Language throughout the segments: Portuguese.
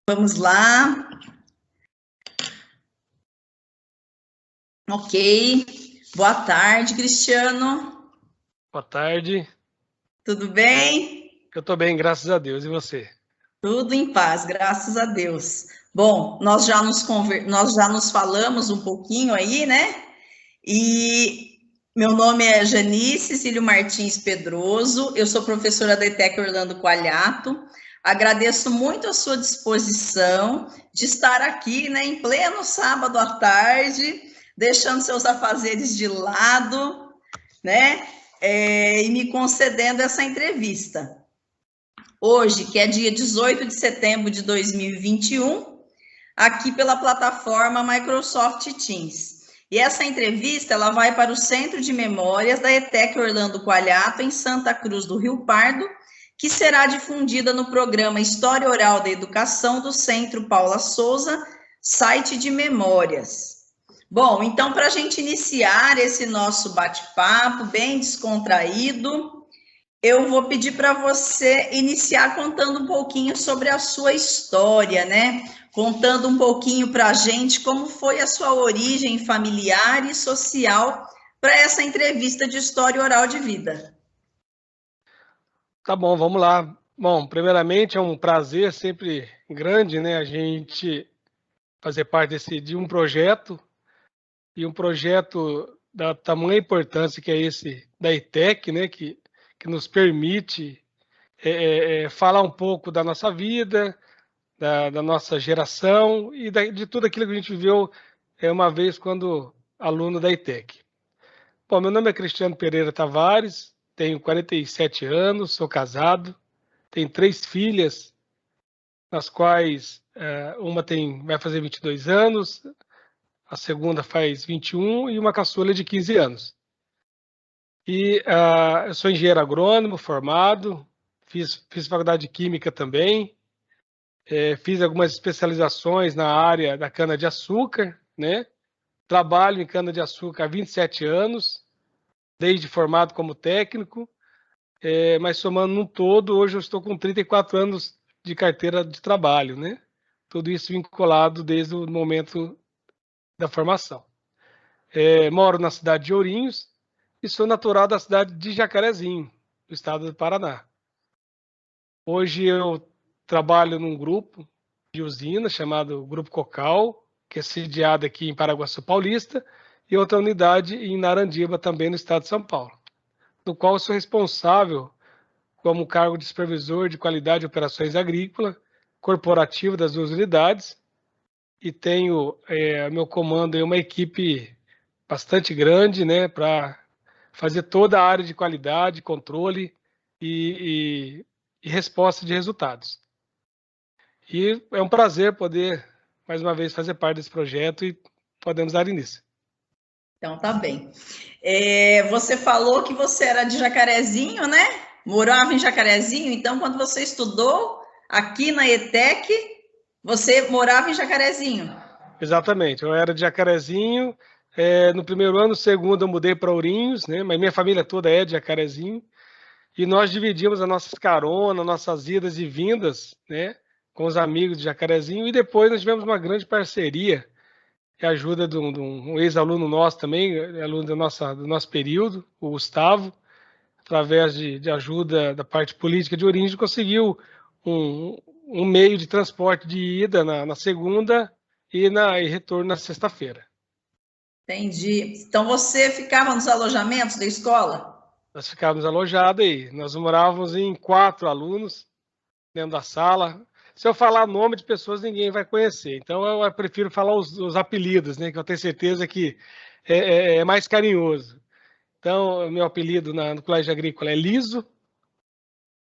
Vamos lá. Ok. Boa tarde, Cristiano. Boa tarde. Tudo bem? Eu estou bem, graças a Deus. E você? Tudo em paz, graças a Deus. Bom, nós já nos falamos um pouquinho aí, né? E meu nome é Janice Cílio Martins Pedroso, eu sou professora da ETEC Orlando Coalhato. Agradeço muito a sua disposição de estar aqui, né, em pleno sábado à tarde, deixando seus afazeres de lado, né, e me concedendo essa entrevista. Hoje, que é dia 18 de setembro de 2021, aqui pela plataforma Microsoft Teams. E essa entrevista ela vai para o Centro de Memórias da ETEC Orlando Coalhato, em Santa Cruz do Rio Pardo, que será difundida no programa História Oral da Educação do Centro Paula Souza, site de memórias. Bom, então, para a gente iniciar esse nosso bate-papo bem descontraído, eu vou pedir para você iniciar contando um pouquinho sobre a sua história, né? Contando um pouquinho para a gente como foi a sua origem familiar e social para essa entrevista de história oral de vida. Tá bom, vamos lá. Bom, primeiramente é um prazer sempre grande, né, a gente fazer parte de um projeto, e um projeto da tamanha importância que é esse da ETEC, né, que nos permite falar um pouco da nossa vida, da nossa geração e de tudo aquilo que a gente viveu uma vez quando aluno da ETEC. Bom, meu nome é Cristiano Pereira Tavares, tenho 47 anos, sou casado, tenho 3 filhas, nas quais uma vai fazer 22 anos, a segunda faz 21 e uma caçula de 15 anos. E eu sou engenheiro agrônomo formado, fiz faculdade de Química também, fiz algumas especializações na área da cana-de-açúcar, né? Trabalho em cana-de-açúcar há 27 anos, desde formado como técnico, mas somando num todo, hoje eu estou com 34 anos de carteira de trabalho, né? Tudo isso vinculado desde o momento da formação. Moro na cidade de Ourinhos e sou natural da cidade de Jacarezinho, do estado do Paraná. Hoje eu trabalho num grupo de usina chamado Grupo Cocal, que é sediado aqui em Paraguaçu Paulista, e outra unidade em Narandiba, também no estado de São Paulo, no qual eu sou responsável como cargo de supervisor de qualidade de operações agrícolas, corporativo das 2 unidades, e tenho meu comando uma equipe bastante grande, né, para fazer toda a área de qualidade, controle e resposta de resultados. E é um prazer poder, mais uma vez, fazer parte desse projeto e podemos dar início. Então, tá bem. Você falou que você era de Jacarezinho, né? Morava em Jacarezinho, então quando você estudou aqui na ETEC, você morava em Jacarezinho. Exatamente, eu era de Jacarezinho, no primeiro ano, no segundo eu mudei para Ourinhos, né, mas minha família toda é de Jacarezinho, e nós dividimos as nossas caronas, nossas idas e vindas, né, com os amigos de Jacarezinho, e depois nós tivemos uma grande parceria, e ajuda de um ex-aluno nosso também, aluno do nosso período, o Gustavo, através de ajuda da parte política de Ourinhos, conseguiu um meio de transporte de ida na segunda e retorno na sexta-feira. Entendi. Então você ficava nos alojamentos da escola? Nós ficávamos alojados aí, nós morávamos em 4 alunos dentro da sala. Se eu falar nome de pessoas, ninguém vai conhecer. Então eu prefiro falar os apelidos, né? Que eu tenho certeza que é mais carinhoso. Então, meu apelido no colégio agrícola é Liso,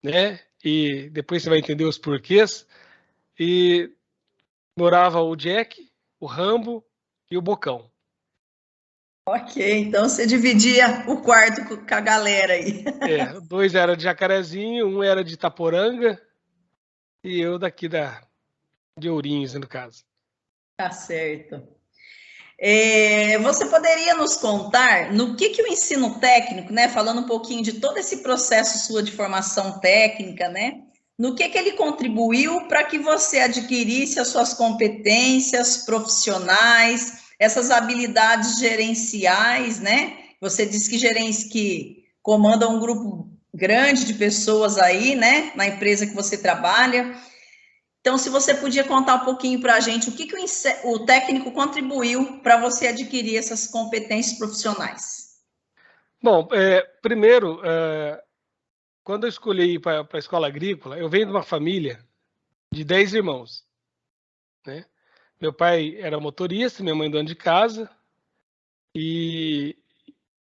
né? E depois você vai entender os porquês. E morava o Jack, o Rambo e o Bocão. Ok, então você dividia o quarto com a galera aí. 2 era de Jacarezinho, um era de Itaporanga e eu daqui de Ourinhos, no caso. Tá certo. Você poderia nos contar no que o ensino técnico, né? Falando um pouquinho de todo esse processo sua de formação técnica, né? no que ele contribuiu para que você adquirisse as suas competências profissionais, essas habilidades gerenciais, né? Você disse que comanda um grupo grande de pessoas aí, né? Na empresa que você trabalha. Então, se você podia contar um pouquinho para a gente, o que o técnico contribuiu para você adquirir essas competências profissionais? Bom, primeiro, quando eu escolhi ir para a escola agrícola, eu venho de uma família de 10 irmãos, né? Meu pai era motorista, minha mãe dona de casa, e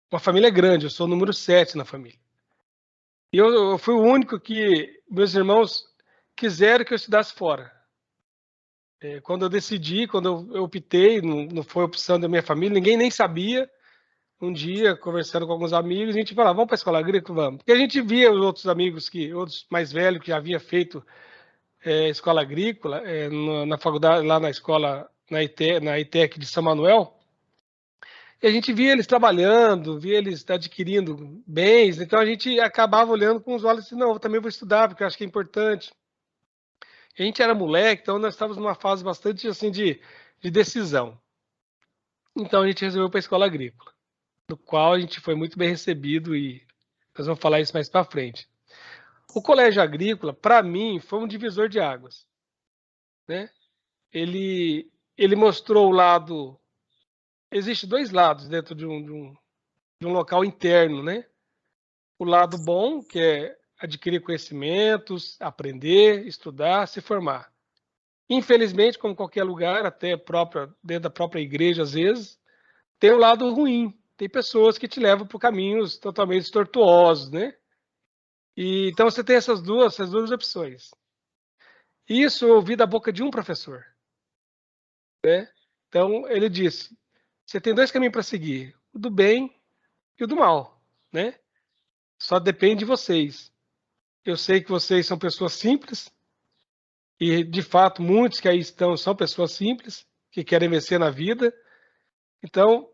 uma família grande, eu sou o número 7 na família. E eu fui o único que meus irmãos quiseram que eu estudasse fora. Quando eu decidi, quando eu optei, não foi opção da minha família, ninguém nem sabia. Um dia, conversando com alguns amigos, a gente falava, vamos para a escola agrícola? Vamos. Porque a gente via os outros amigos, outros mais velhos, que já haviam feito escola agrícola, na faculdade, lá na escola, na ITEC de São Manuel, e a gente via eles trabalhando, via eles adquirindo bens, então a gente acabava olhando com os olhos assim, não, eu também vou estudar, porque eu acho que é importante. A gente era moleque, então nós estávamos numa fase bastante assim de decisão. Então a gente resolveu para a escola agrícola, no qual a gente foi muito bem recebido e nós vamos falar isso mais para frente. O colégio agrícola, para mim, foi um divisor de águas, né? Ele mostrou o lado. Existem dois lados dentro de um local interno, né? O lado bom, que é adquirir conhecimentos, aprender, estudar, se formar. Infelizmente, como qualquer lugar, até dentro da própria igreja, às vezes, tem o lado ruim. Tem pessoas que te levam por caminhos totalmente tortuosos, né? Então você tem essas duas opções. Isso eu ouvi da boca de um professor, né? Então ele disse: você tem dois caminhos para seguir, o do bem e o do mal, né? Só depende de vocês. Eu sei que vocês são pessoas simples e de fato muitos que aí estão são pessoas simples que querem vencer na vida. Então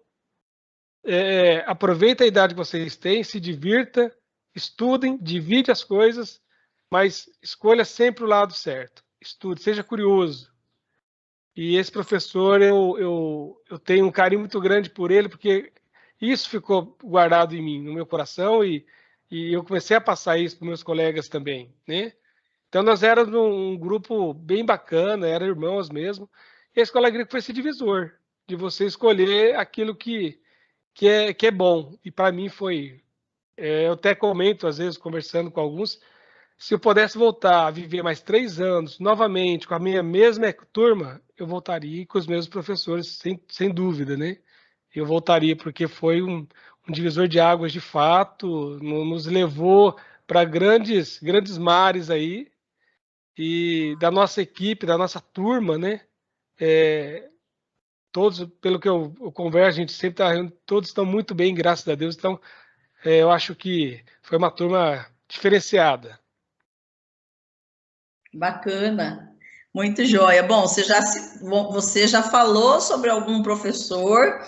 aproveita a idade que vocês têm, se divirta, estudem, divide as coisas, mas escolha sempre o lado certo. Estude, seja curioso. E esse professor, eu tenho um carinho muito grande por ele, porque isso ficou guardado em mim, no meu coração, e eu comecei a passar isso para meus colegas também, né? Então, nós éramos um grupo bem bacana, eram irmãos mesmo, e a escola agrícola foi esse divisor, de você escolher aquilo que é bom. E para mim foi, eu até comento, às vezes, conversando com alguns, se eu pudesse voltar a viver mais 3 anos, novamente, com a minha mesma turma, eu voltaria com os mesmos professores, sem dúvida, né? Eu voltaria, porque foi um divisor de águas de fato, nos levou para grandes mares aí, e da nossa equipe, da nossa turma, né? Todos, pelo que eu converso, a gente sempre está, todos estão muito bem, graças a Deus. Então, eu acho que foi uma turma diferenciada. Bacana, muito joia. Bom, você já falou sobre algum professor,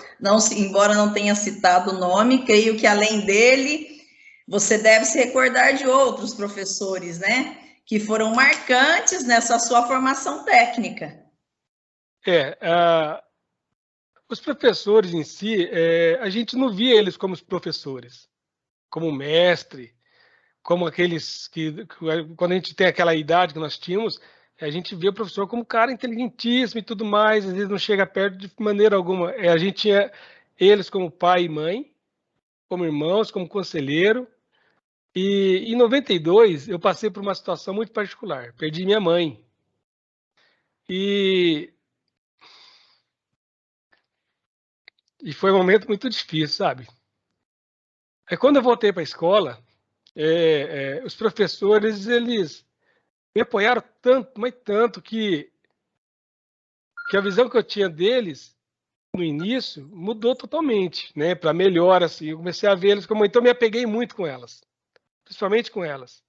embora não tenha citado o nome, creio que além dele, você deve se recordar de outros professores, né? Que foram marcantes nessa sua formação técnica. Os professores em si, a gente não via eles como os professores, como mestre, como aqueles quando a gente tem aquela idade que nós tínhamos, a gente vê o professor como um cara inteligentíssimo e tudo mais, às vezes não chega perto de maneira alguma. A gente tinha eles como pai e mãe, como irmãos, como conselheiro. E em 92 eu passei por uma situação muito particular. Perdi minha mãe. E, e foi um momento muito difícil, sabe? Aí quando eu voltei para a escola, os professores, eles me apoiaram tanto, mas tanto, que a visão que eu tinha deles no início mudou totalmente, né? Para melhor, assim. Eu comecei a ver eles como. Então, eu me apeguei muito com elas, principalmente com elas.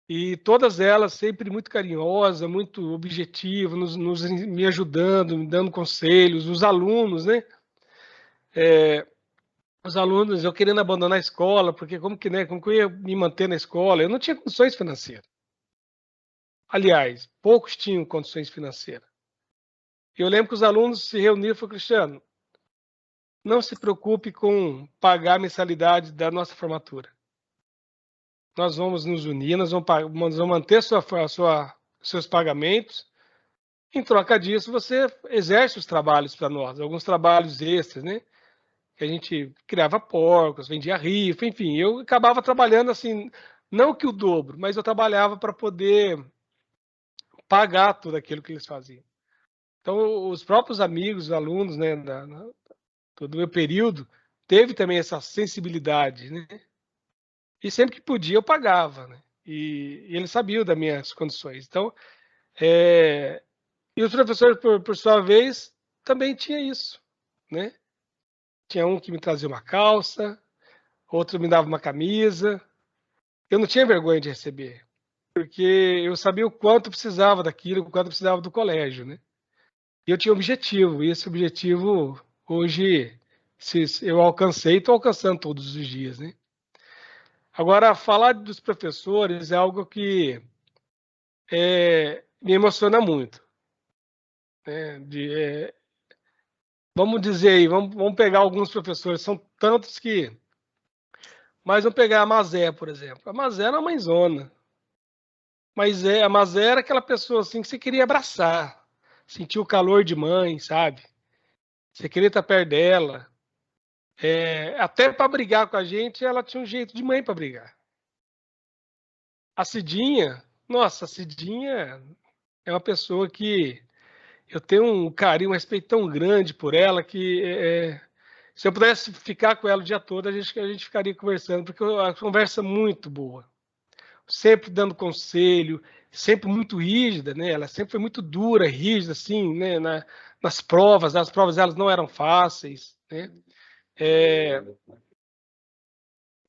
E todas elas sempre muito carinhosas, muito objetivas, me ajudando, me dando conselhos. Os alunos, né? Os alunos, eu querendo abandonar a escola, porque como que eu ia me manter na escola? Eu não tinha condições financeiras. aliás, poucos tinham condições financeiras. Eu lembro que os alunos se reuniram e falaram: Cristiano, não se preocupe com pagar a mensalidade da nossa formatura. Nós vamos nos unir, nós vamos manter seus pagamentos. Em troca disso, você exerce os trabalhos para nós, alguns trabalhos extras, né? Que a gente criava porcos, vendia rifa, enfim. Eu acabava trabalhando assim, não que o dobro, mas eu trabalhava para poder pagar tudo aquilo que eles faziam. Então, os próprios amigos, os alunos, né, do meu período, teve também essa sensibilidade, né? E sempre que podia, eu pagava, né? E eles sabiam das minhas condições. Então, e os professores, por sua vez, também tinha isso, né? Tinha um que me trazia uma calça, outro me dava uma camisa. Eu não tinha vergonha de receber, porque eu sabia o quanto precisava daquilo, o quanto precisava do colégio, né? E eu tinha um objetivo, e esse objetivo, hoje, eu alcancei e estou alcançando todos os dias, né? Agora, falar dos professores é algo que me emociona muito. Né? Vamos dizer aí, vamos pegar alguns professores, são tantos que... Mas vamos pegar a Mazé, por exemplo. A Mazé era uma mãezona. Mas a Mazé era aquela pessoa assim que você queria abraçar, sentir o calor de mãe, sabe? Você queria estar perto dela. Até para brigar com a gente, ela tinha um jeito de mãe para brigar. A Cidinha, nossa, a Cidinha é uma pessoa que eu tenho um carinho, um respeito tão grande por ela que se eu pudesse ficar com ela o dia todo, a gente ficaria conversando, porque a conversa é muito boa. Sempre dando conselho, sempre muito rígida, né? Ela sempre foi muito dura, rígida, assim, né? Nas provas, as provas elas não eram fáceis, né?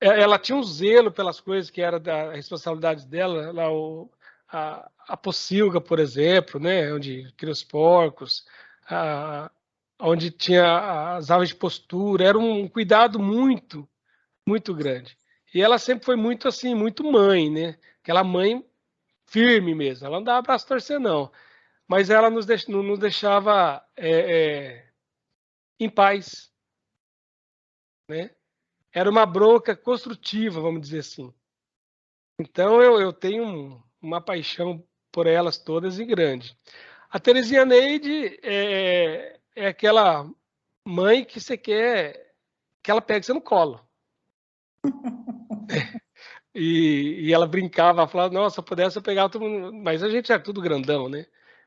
Ela tinha um zelo pelas coisas que era da responsabilidade dela, lá a Pocilga, por exemplo, né? Onde cria os porcos, onde tinha as aves de postura, era um cuidado muito, muito grande. E ela sempre foi muito assim, muito mãe, né? Aquela mãe firme mesmo. Ela não dava braço torcer, não. Mas ela não nos deixava em paz, né? Era uma bronca construtiva, vamos dizer assim. Então eu tenho uma paixão por elas todas e grande. A Terezinha Neide é aquela mãe que você quer que ela pegue você no colo. E ela brincava, falava, nossa, se eu pudesse eu pegava todo mundo. Mas a gente era tudo grandão, né?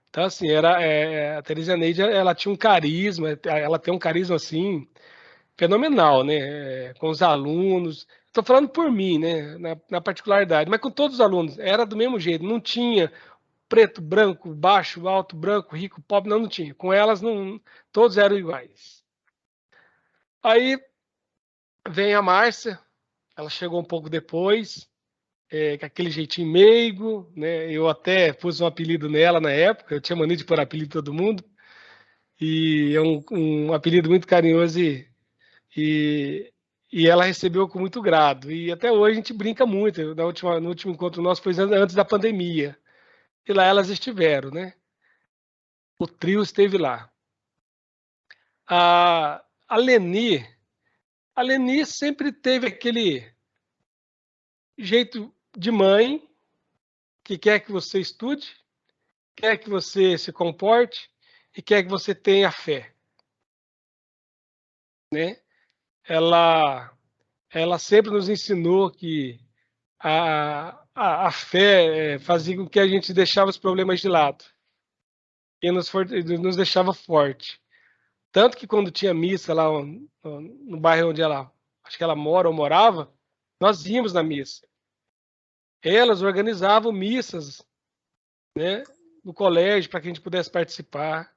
Então, assim, a Terezinha Neide, ela tinha um carisma, ela tem um carisma, assim, fenomenal, né? Com os alunos. Estou falando por mim, né? Na particularidade, mas com todos os alunos. Era do mesmo jeito, não tinha preto, branco, baixo, alto, branco, rico, pobre, não tinha. Com elas, não, todos eram iguais. Aí vem a Márcia, ela chegou um pouco depois, com aquele jeitinho meigo, né? Eu até pus um apelido nela na época, eu tinha mania de pôr apelido em todo mundo, e é um apelido muito carinhoso e, e ela recebeu com muito grado. E até hoje a gente brinca muito, no último encontro nosso foi antes da pandemia, e lá elas estiveram, né? O trio esteve lá. A Leni sempre teve aquele jeito de mãe que quer que você estude, quer que você se comporte e quer que você tenha fé, né? Ela sempre nos ensinou que a fé fazia com que a gente deixava os problemas de lado e nos deixava forte. Tanto que quando tinha missa lá no bairro onde acho que ela mora ou morava, nós íamos na missa. Elas organizavam missas, né, no colégio para que a gente pudesse participar,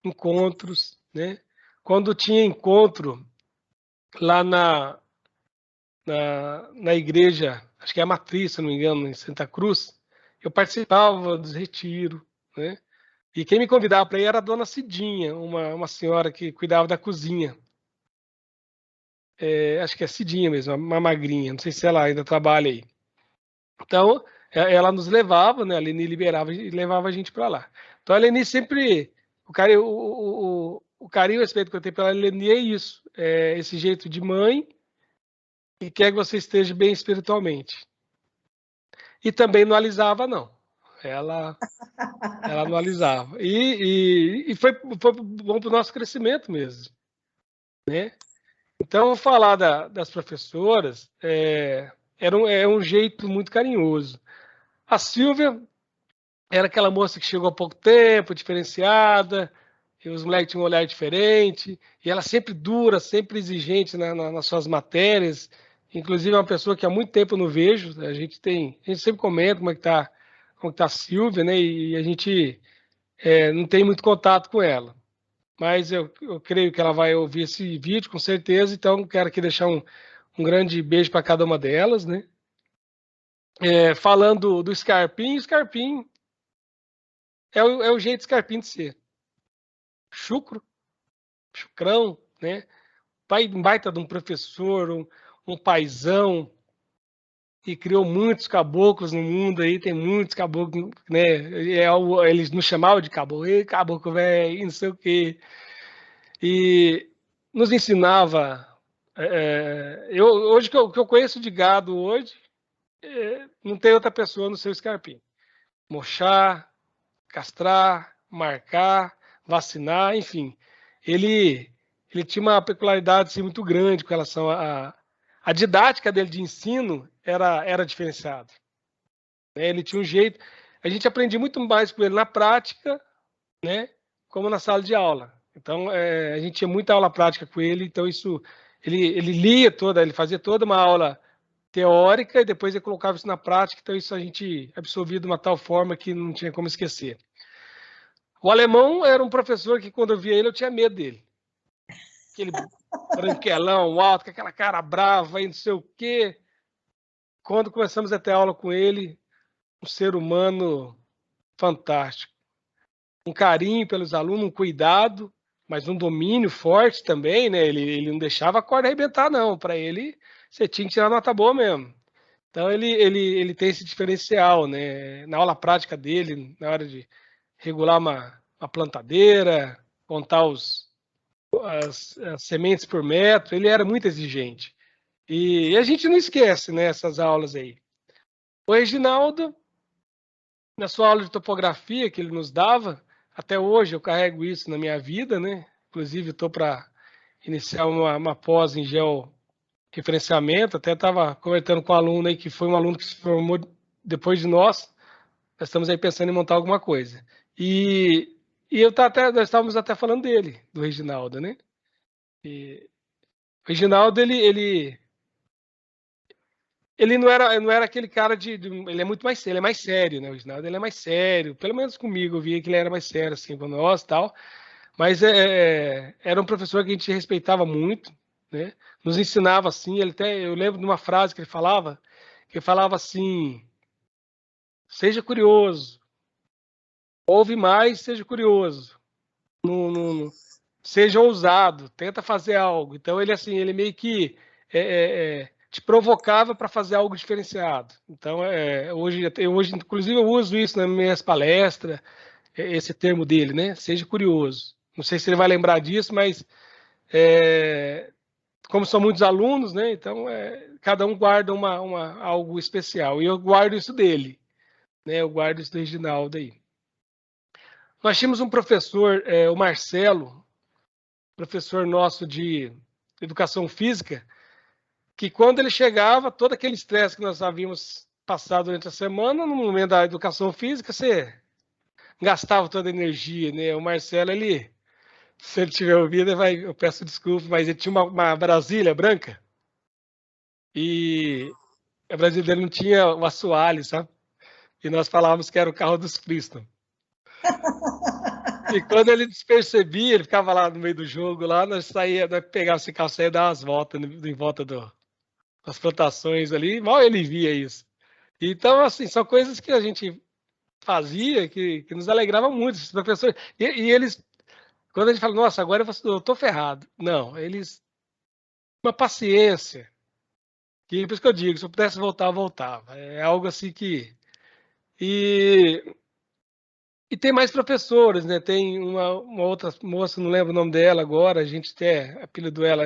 encontros, né? Quando tinha encontro lá na igreja, acho que é a Matriz, se não me engano, em Santa Cruz, eu participava dos retiros, né? E quem me convidava para ir era a dona Cidinha, uma senhora que cuidava da cozinha. Acho que é Cidinha mesmo, uma magrinha, não sei se ela ainda trabalha aí. Então, ela nos levava, né? A Leni liberava e levava a gente para lá. Então a Leni sempre, o carinho e o respeito que eu tenho pela Leni é isso, é esse jeito de mãe que quer que você esteja bem espiritualmente. E também não alisava, não. Ela não alisava. E foi bom para o nosso crescimento mesmo, né? Então, vou falar das professoras, é um jeito muito carinhoso. A Silvia era aquela moça que chegou há pouco tempo, diferenciada, e os moleques tinham um olhar diferente, e ela sempre dura, sempre exigente nas suas matérias. Inclusive, é uma pessoa que há muito tempo eu não vejo. A gente sempre comenta como é que tá a Silvia, né? E a gente não tem muito contato com ela. Mas eu creio que ela vai ouvir esse vídeo, com certeza. Então, quero aqui deixar um grande beijo para cada uma delas, né? Falando do Scarpim, o Scarpim é o jeito Scarpim de ser. Chucro, chucrão, né? Baita de um professor, um paizão, e criou muitos caboclos no mundo aí, tem muitos caboclos, né? Eles nos chamavam de caboclo, ei, caboclo velho, não sei o quê. E nos ensinava. Hoje que eu conheço de gado hoje, não tem outra pessoa no seu Scarpim. Mochar, castrar, marcar, vacinar, enfim. Ele tinha uma peculiaridade assim, muito grande com relação a didática dele de ensino era diferenciada. Ele tinha um jeito. A gente aprendia muito mais com ele na prática, né, como na sala de aula. Então, a gente tinha muita aula prática com ele, então isso ele lia toda, ele fazia toda uma aula teórica e depois ele colocava isso na prática, então isso a gente absorvia de uma tal forma que não tinha como esquecer. O alemão era um professor que, quando eu via ele, eu tinha medo dele. Aquele branquelão alto, com aquela cara brava e não sei o quê. Quando começamos a ter aula com ele, um ser humano fantástico. Um carinho pelos alunos, um cuidado, mas um domínio forte também, né? Ele não deixava a corda arrebentar, não. Para ele, você tinha que tirar nota boa mesmo. Então, ele tem esse diferencial, né? Na aula prática dele, na hora de regular uma plantadeira, contar as sementes por metro, ele era muito exigente. E a gente não esquece, né, essas aulas aí. O Reginaldo, na sua aula de topografia que ele nos dava, até hoje eu carrego isso na minha vida, né? Inclusive, estou para iniciar uma pós em georreferenciamento. Até estava conversando com um aluno aí, que foi um aluno que se formou depois de nós. Nós estamos aí pensando em montar alguma coisa. E nós estávamos até falando dele, do Reginaldo, né? E o Reginaldo, ele não era aquele cara ele é muito mais sério, ele é mais sério, né? O Reginaldo, ele é mais sério, pelo menos comigo, eu via que ele era mais sério, assim, com nós e tal. Mas era um professor que a gente respeitava muito, né? Nos ensinava assim, eu lembro de uma frase que ele falava assim: seja curioso, ouve mais, seja curioso, seja ousado, tenta fazer algo. Então ele meio que te provocava para fazer algo diferenciado. Então hoje, inclusive, eu uso isso nas minhas palestras, esse termo dele, né? Seja curioso. Não sei se ele vai lembrar disso, mas como são muitos alunos, né? Então cada um guarda algo especial. E eu guardo isso dele, né? Eu guardo isso do Reginaldo aí. Nós tínhamos um professor, o Marcelo, professor nosso de educação física, que quando ele chegava, todo aquele estresse que nós havíamos passado durante a semana, no momento da educação física, você gastava toda a energia, né? O Marcelo, se ele tiver ouvido, eu peço desculpa, mas ele tinha uma Brasília branca e a Brasília dele não tinha o assoalho, sabe? E nós falávamos que era o carro dos Flintstones. E quando ele despercebia, ele ficava lá no meio do jogo, lá, nós pegava esse carro, saía, dar umas voltas em volta das plantações ali, mal ele via isso. Então, assim, são coisas que a gente fazia que nos alegrava muito, esses professores. E eles, quando a gente fala, nossa, agora eu tô ferrado. Não, eles, uma paciência, que por isso que eu digo, se eu pudesse voltar, eu voltava. É algo assim que E tem mais professores, né? Tem uma outra moça, não lembro o nome dela agora, a gente até apelidou ela.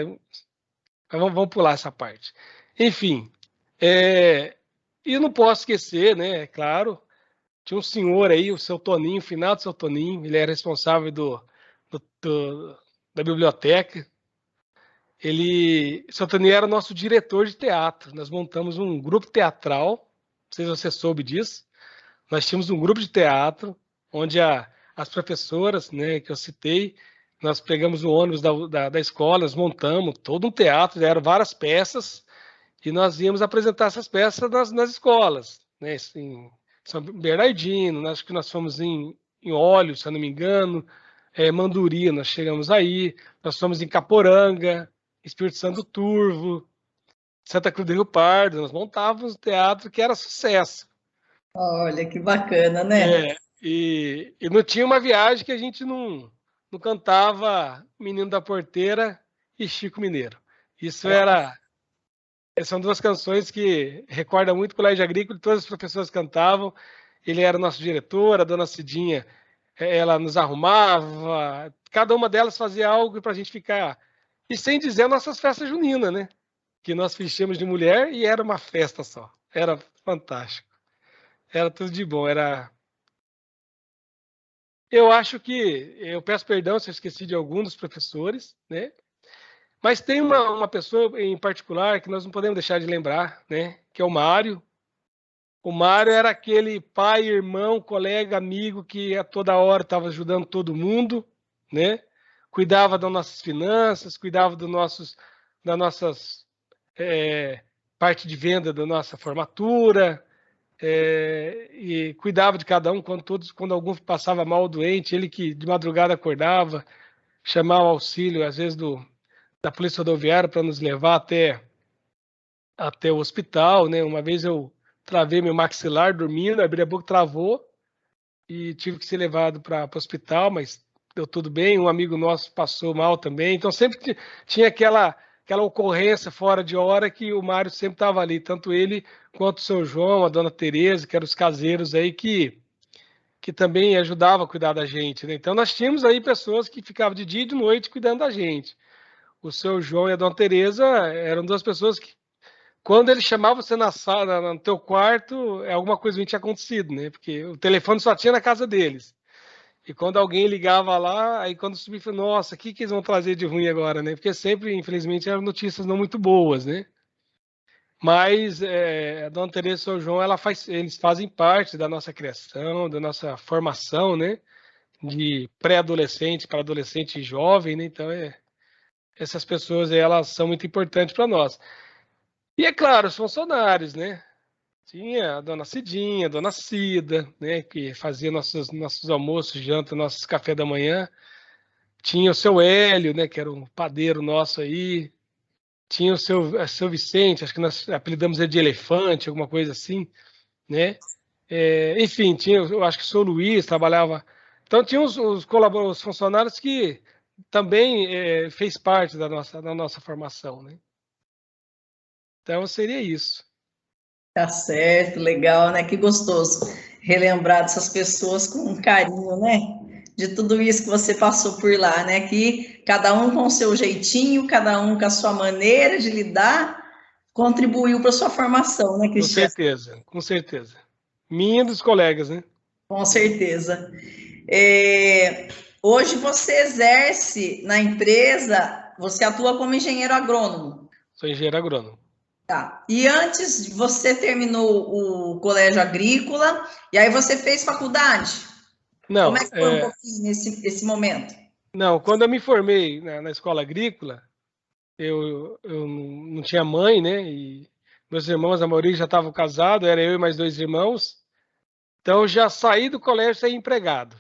Vamos pular essa parte. Enfim, e não posso esquecer, né? É claro, tinha um senhor aí, o seu Toninho, finado seu Toninho, ele era responsável da biblioteca. Seu Toninho era nosso diretor de teatro. Nós montamos um grupo teatral, não sei se você soube disso. Nós tínhamos um grupo de teatro, onde as professoras, né, que eu citei, nós pegamos o ônibus da escola, nós montamos todo um teatro, eram várias peças, e nós íamos apresentar essas peças nas escolas, né, em São Bernardino, acho que nós fomos em Óleos, se eu não me engano, Manduri, nós chegamos aí, nós fomos em Caporanga, Espírito Santo do Turvo, Santa Cruz do Rio Pardo, nós montávamos um teatro que era sucesso. Olha, que bacana, né? E não tinha uma viagem que a gente não cantava Menino da Porteira e Chico Mineiro. São duas canções que recordam muito o Colégio Agrícola, todas as professoras cantavam. Ele era nosso diretor, a dona Cidinha, ela nos arrumava, cada uma delas fazia algo para a gente ficar. E sem dizer nossas festas juninas, né? Que nós vestíamos de mulher e era uma festa só. Era fantástico. Era tudo de bom. Eu acho que eu peço perdão se eu esqueci de algum dos professores, né? Mas tem uma pessoa em particular que nós não podemos deixar de lembrar, né? Que é o Mário. O Mário era aquele pai, irmão, colega, amigo que a toda hora estava ajudando todo mundo, né? Cuidava das nossas finanças, cuidava da nossas parte de venda da nossa formatura, e cuidava de cada um quando algum passava mal ou doente, ele que de madrugada acordava, chamava o auxílio, às vezes da polícia rodoviária para nos levar até o hospital, né? Uma vez eu travei meu maxilar dormindo, abri a boca, travou e tive que ser levado para o hospital, mas deu tudo bem. Um amigo nosso passou mal também, então sempre tinha aquela ocorrência fora de hora que o Mário sempre estava ali, tanto ele quanto o seu João, a dona Tereza, que eram os caseiros aí que também ajudavam a cuidar da gente, né? Então nós tínhamos aí pessoas que ficavam de dia e de noite cuidando da gente. O seu João e a dona Tereza eram duas pessoas que, quando ele chamava você na sala, no teu quarto, alguma coisa ruim tinha acontecido, né? Porque o telefone só tinha na casa deles. E quando alguém ligava lá, aí quando subia, falei, nossa, o que eles vão trazer de ruim agora, né? Porque sempre, infelizmente, eram notícias não muito boas, né? Mas a dona Teresa e o seu João, eles fazem parte da nossa criação, da nossa formação, né? De pré-adolescente para adolescente e jovem, né? Então, essas pessoas, elas são muito importantes para nós. E, é claro, os funcionários, né? Tinha a dona Cidinha, a dona Cida, né? Que fazia nossos almoços, janta, nossos café da manhã. Tinha o seu Hélio, né? Que era um padeiro nosso aí. Tinha o seu Vicente, acho que nós apelidamos ele de Elefante, alguma coisa assim, né? Enfim, eu acho que o seu Luiz trabalhava. Então, tinha os funcionários que também fez parte da nossa formação, né? Então, seria isso. Tá certo, legal, né? Que gostoso relembrar dessas pessoas com carinho, né? De tudo isso que você passou por lá, né? Que cada um com o seu jeitinho, cada um com a sua maneira de lidar, contribuiu para a sua formação, né, Com Cristiano? certeza, com certeza. Minha e dos colegas, né? Com certeza. Hoje você exerce na empresa, você atua como engenheiro agrônomo. Sou engenheiro agrônomo. Tá. E antes você terminou o colégio agrícola, e aí você fez faculdade? Como é Não, que foi um pouquinho esse momento? não, quando eu me formei na escola agrícola, eu não tinha mãe, né? E meus irmãos, a maioria já estavam casados, era eu e mais dois irmãos. Então eu já saí do colégio sem empregado.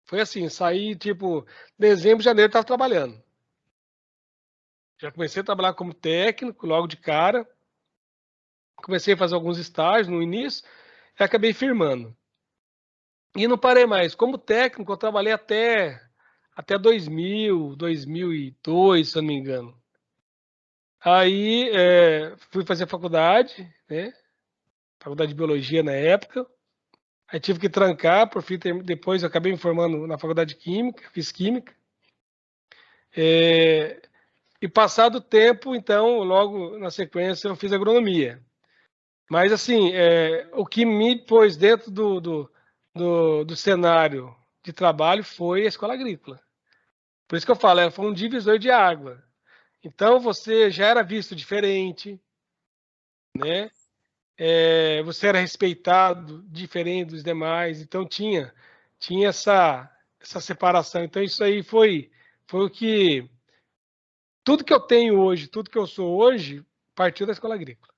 Foi assim, saí tipo dezembro, janeiro estava trabalhando. Já comecei a trabalhar como técnico logo de cara. Comecei a fazer alguns estágios no início e acabei firmando. E não parei mais. Como técnico, eu trabalhei até 2002, se eu não me engano. Aí fui fazer faculdade, né? Faculdade de Biologia na época. Aí tive que trancar, por fim, depois eu acabei me formando na faculdade de Química, fiz Química. E passado o tempo, então, logo na sequência, eu fiz Agronomia. Mas, assim, o que me pôs dentro do cenário de trabalho foi a Escola Agrícola. Por isso que eu falo, ela foi um divisor de água. Então, você já era visto diferente, né? Você era respeitado diferente dos demais, então tinha essa separação. Então isso aí foi o que tudo que eu tenho hoje, tudo que eu sou hoje, partiu da Escola Agrícola.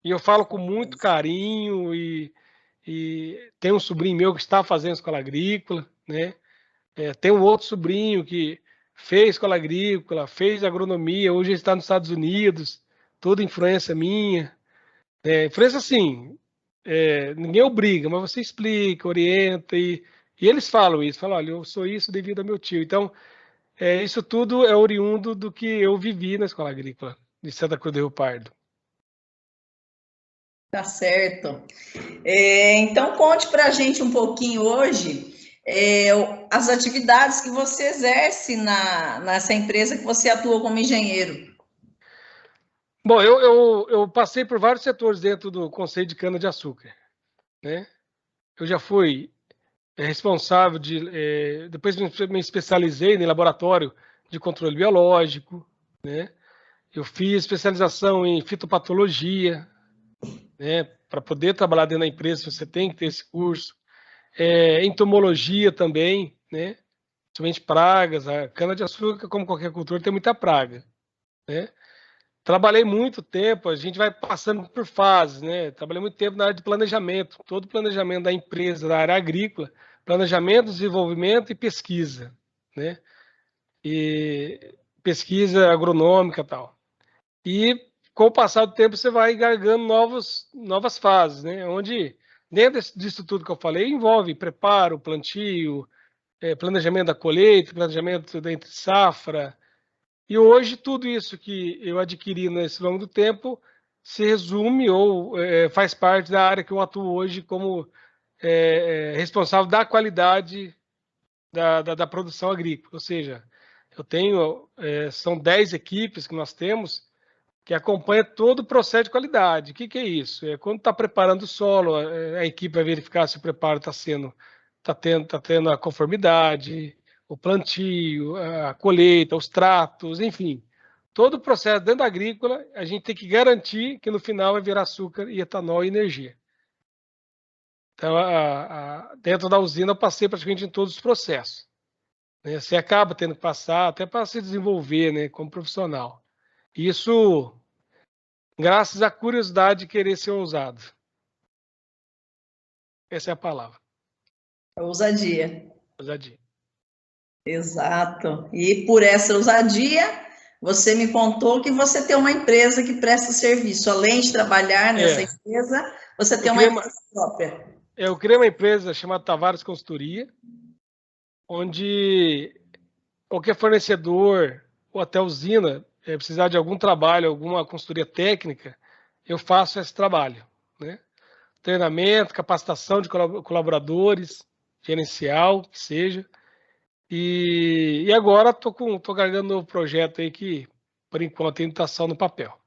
E eu falo com muito carinho e tem um sobrinho meu que está fazendo Escola Agrícola, né? Tem um outro sobrinho que fez Escola Agrícola, fez agronomia, hoje ele está nos Estados Unidos, toda influência minha. Influência assim, ninguém obriga, mas você explica, orienta, e eles falam isso, falam, olha, eu sou isso devido ao meu tio. Então, isso tudo é oriundo do que eu vivi na Escola Agrícola de Santa Cruz do Rio Pardo. Tá certo. Então, conte para a gente um pouquinho hoje as atividades que você exerce nessa empresa que você atua como engenheiro. Bom, eu passei por vários setores dentro do Conselho de Cana-de-Açúcar, né? Eu já fui responsável depois me especializei em laboratório de controle biológico, né? Eu fiz especialização em fitopatologia, né? Para poder trabalhar dentro da empresa, você tem que ter esse curso. Entomologia também, né? Principalmente pragas. A cana-de-açúcar, como qualquer cultura, tem muita praga, né? Trabalhei muito tempo, a gente vai passando por fases, né? Trabalhei muito tempo na área de planejamento, todo o planejamento da empresa, da área agrícola, planejamento, desenvolvimento e pesquisa, né? E pesquisa agronômica e tal. E com o passar do tempo você vai gargando novas fases, né? Onde dentro disso tudo que eu falei envolve preparo, plantio, planejamento da colheita, planejamento da entre safra. E hoje tudo isso que eu adquiri nesse longo do tempo se resume ou faz parte da área que eu atuo hoje como responsável da qualidade da produção agrícola. Ou seja, eu tenho, são 10 equipes que nós temos que acompanha todo o processo de qualidade. O que é isso? Quando está preparando o solo, a equipe vai verificar se o preparo tá tendo a conformidade, o plantio, a colheita, os tratos, enfim. Todo o processo dentro da agrícola, a gente tem que garantir que no final vai virar açúcar e etanol e energia. Então, dentro da usina, eu passei praticamente em todos os processos, né? Você acaba tendo que passar até para se desenvolver, né, como profissional. Isso graças à curiosidade de querer ser ousado. Essa é a palavra. Ousadia. Ousadia. Exato. E por essa ousadia, você me contou que você tem uma empresa que presta serviço. Além de trabalhar nessa empresa, você tem uma empresa própria. Eu criei uma empresa chamada Tavares Consultoria, onde qualquer fornecedor ou até usina precisar de algum trabalho, alguma consultoria técnica, eu faço esse trabalho, né? Treinamento, capacitação de colaboradores, gerencial, que seja. E agora tô carregando um novo projeto aí que, por enquanto, ainda está só no papel.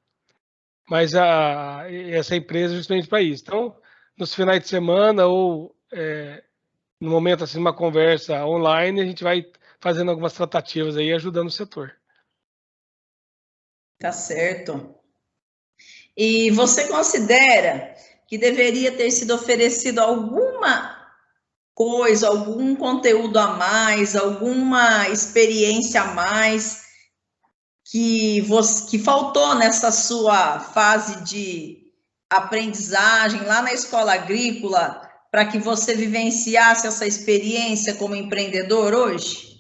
Mas essa empresa é justamente para isso. Então, nos finais de semana ou no momento assim, uma conversa online, a gente vai fazendo algumas tratativas aí, ajudando o setor. Tá certo. E você considera que deveria ter sido oferecido alguma coisa, algum conteúdo a mais, alguma experiência a mais que faltou nessa sua fase de aprendizagem lá na escola agrícola para que você vivenciasse essa experiência como empreendedor hoje?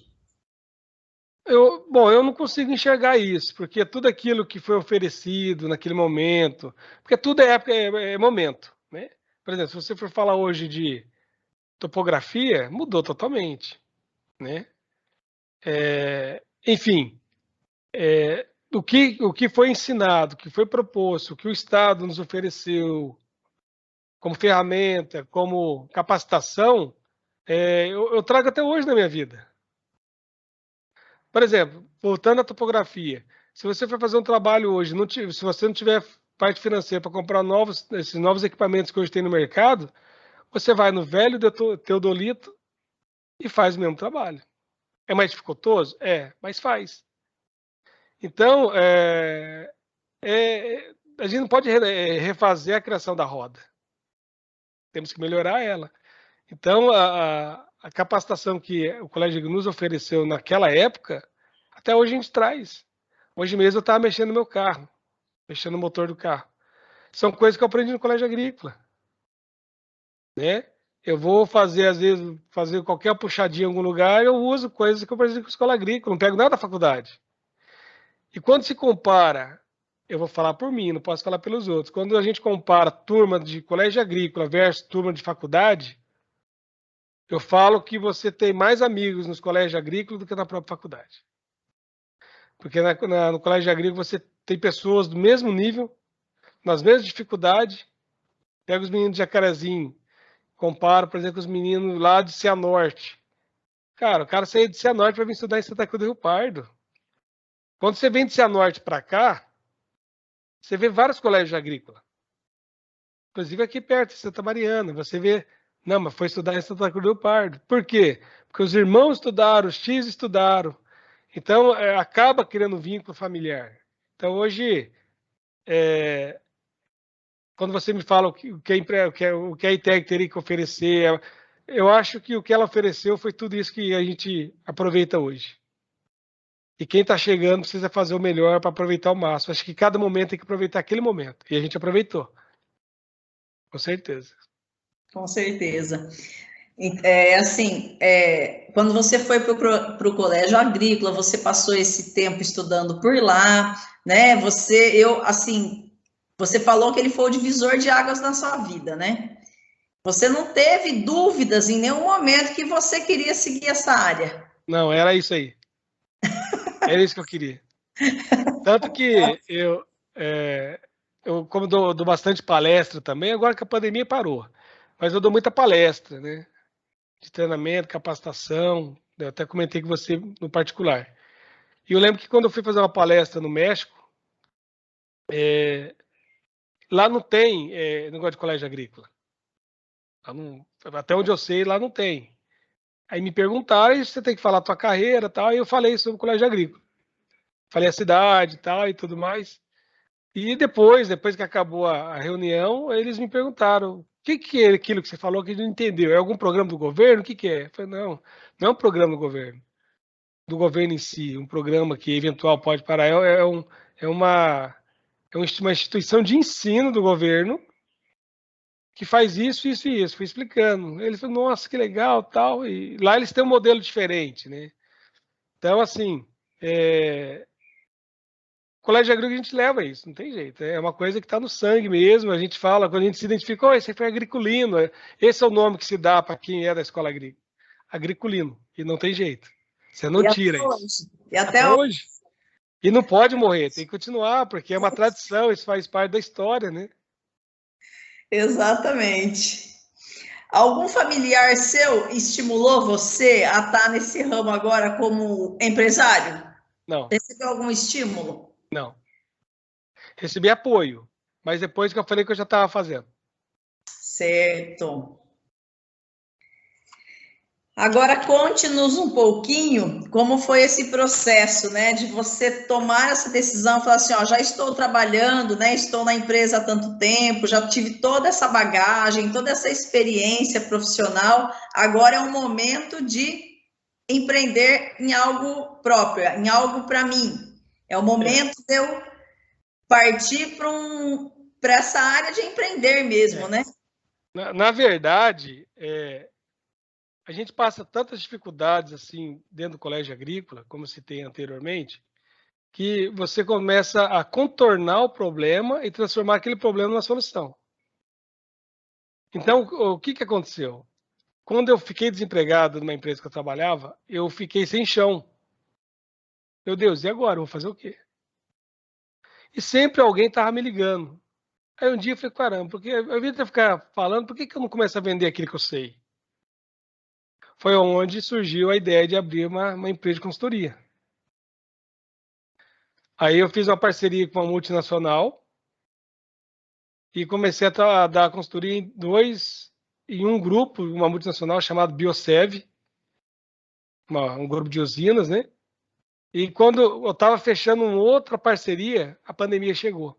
Eu não consigo enxergar isso, porque tudo aquilo que foi oferecido naquele momento, porque tudo é época, é momento, né? Por exemplo, se você for falar hoje de topografia, mudou totalmente, né? Enfim, o que foi ensinado, o que foi proposto, o que o Estado nos ofereceu, como ferramenta, como capacitação, eu trago até hoje na minha vida. Por exemplo, voltando à topografia, se você for fazer um trabalho hoje, se você não tiver parte financeira para comprar esses novos equipamentos que hoje tem no mercado, você vai no velho teodolito e faz o mesmo trabalho. É mais dificultoso? É, mas faz. Então, a gente não pode refazer a criação da roda. Temos que melhorar ela. Então, a capacitação que o Colégio nos ofereceu naquela época, até hoje a gente traz. Hoje mesmo eu estava mexendo no meu carro, mexendo no motor do carro. São coisas que eu aprendi no Colégio Agrícola, né? Eu vou fazer, às vezes, fazer qualquer puxadinha em algum lugar, eu uso coisas que eu aprendi com a escola agrícola, não pego nada da faculdade. E quando se compara, eu vou falar por mim, não posso falar pelos outros, quando a gente compara turma de colégio agrícola versus turma de faculdade, eu falo que você tem mais amigos nos colégios agrícolas do que na própria faculdade. Porque no colégio agrícola você tem pessoas do mesmo nível, nas mesmas dificuldades. Pega os meninos de Jacarezinho, compara, por exemplo, os meninos lá de Cianorte. Cara, o cara saiu de Cianorte para vir estudar em Santa Cruz do Rio Pardo. Quando você vem de Cianorte para cá, você vê vários colégios agrícolas. Inclusive aqui perto, em Santa Mariana. Você vê, não, mas foi estudar em Santa Cruz do Rio Pardo. Por quê? Porque os irmãos estudaram, os tios estudaram. Então, acaba criando vínculo familiar. Então, hoje, quando você me fala o que a ITEG teria que oferecer, eu acho que o que ela ofereceu foi tudo isso que a gente aproveita hoje. E quem está chegando precisa fazer o melhor para aproveitar o máximo. Acho que cada momento tem que aproveitar aquele momento. E a gente aproveitou. Com certeza. Com certeza. Quando você foi para o colégio agrícola, você passou esse tempo estudando por lá, né? Você falou que ele foi o divisor de águas na sua vida, né? Você não teve dúvidas em nenhum momento que você queria seguir essa área. Não, era isso aí. Era isso que eu queria. Tanto que eu como dou bastante palestra também, agora que a pandemia parou. Mas eu dou muita palestra, né? De treinamento, capacitação. Eu até comentei com você no particular. E eu lembro que quando eu fui fazer uma palestra no México, lá não tem negócio de colégio agrícola. Até onde eu sei, lá não tem. Aí me perguntaram, e você tem que falar a tua carreira e tal, e eu falei sobre o colégio agrícola. Falei a cidade e tal e tudo mais. E depois que acabou a reunião, eles me perguntaram, o que é aquilo que você falou que não entendeu? É algum programa do governo? O que é? Eu falei, não é um programa do governo em si, um programa que eventual pode parar, uma instituição de ensino do governo que faz isso, isso e isso. Fui explicando. Ele falou, nossa, que legal, tal. E lá eles têm um modelo diferente, né? Então, assim, colégio agrícola a gente leva isso, não tem jeito. É uma coisa que está no sangue mesmo. A gente fala, quando a gente se identifica, oh, esse foi agriculino. Esse é o nome que se dá para quem é da escola agrícola. Agriculino. E não tem jeito. Você não tira isso. E até hoje. E não pode morrer, tem que continuar, porque é uma tradição, isso faz parte da história, né? Exatamente. Algum familiar seu estimulou você a estar nesse ramo agora como empresário? Não. Recebeu algum estímulo? Não. Recebi apoio, mas depois que eu falei que eu já estava fazendo. Certo. Agora conte-nos um pouquinho como foi esse processo, né, de você tomar essa decisão, falar assim, ó, já estou trabalhando, né, estou na empresa há tanto tempo, já tive toda essa bagagem, toda essa experiência profissional, agora é um momento de empreender em algo próprio, em algo para mim. É o momento de eu partir para essa área de empreender mesmo, né? Na verdade, a gente passa tantas dificuldades assim dentro do colégio agrícola, como citei anteriormente, que você começa a contornar o problema e transformar aquele problema numa solução. Então, o que aconteceu? Quando eu fiquei desempregado numa empresa que eu trabalhava, eu fiquei sem chão. Meu Deus, e agora? Eu vou fazer o quê? E sempre alguém estava me ligando. Aí um dia eu falei, caramba, porque eu invés de ficar falando, por que eu não começo a vender aquilo que eu sei? Foi onde surgiu a ideia de abrir uma empresa de consultoria. Aí eu fiz uma parceria com uma multinacional e comecei a dar consultoria em um grupo, uma multinacional chamada Biosev, um grupo de usinas, né? E quando eu estava fechando uma outra parceria, a pandemia chegou.